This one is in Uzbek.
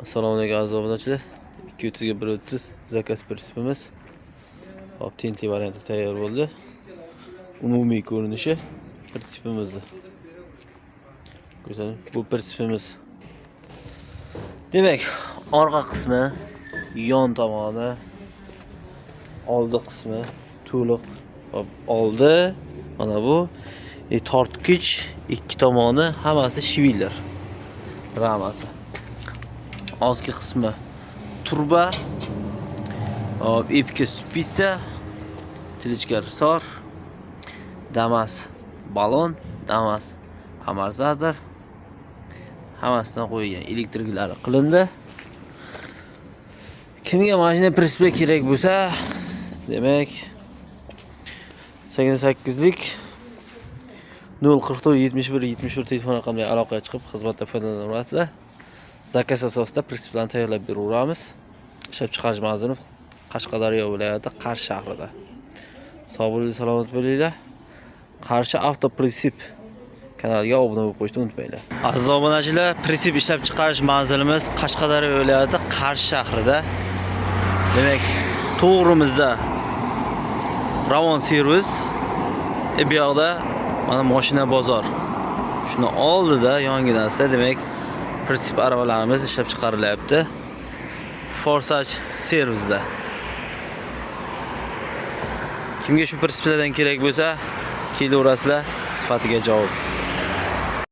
Assalomu alaykum aziz obunachilar. 230 ga 130 zakaz prinsipimiz. Hop, tinti varianti tayyor bo'ldi. Umumiy ko'rinishi prinsipimizda. Ko'rsating, bu prinsipimiz. Demak, orqa qismi, yon tomoni, oldi qismi to'liq. Hop, oldi mana bu tortgich, ikki tomoni hammasi shivillar. Ramasi. Ostki qismi turba, hop, ipga stupista, tilichka risor, damas balon, damas amortizator, hammasidan qo'yilgan, elektriklari qilindi. Kimga mashina prinsipida kerak bo'lsa, demak 88lik 044 71 71 telefon raqamiga aloqaga chiqib xizmatdan foydalana olasizlar. Zakaz asosida prinsiplarni tayyorlab beraveramiz. Ishlab chiqarish manzili Qashqadaryo viloyati Qarshi shahrida. Sog' bo'linglar, salomat bo'linglar. Qarshi avto prinsip kanaliga obuna bo'lib qo'yishni unutmanglar. Aziz obunachilar, prinsip ishlab chiqarish manzilimiz Qashqadaryo viloyati Qarshi shahrida. Demak, to'g'rimizda Ravon servis, bu yoqda mana mashina bozor. Shuni oldida yonginasida demak prinsip arabalarimiz ishlab chiqarilyapti. Forsage servisda. Kimga shu prinsiplardan kerak bo'lsa, kelaverasizlar, sifatiga javob.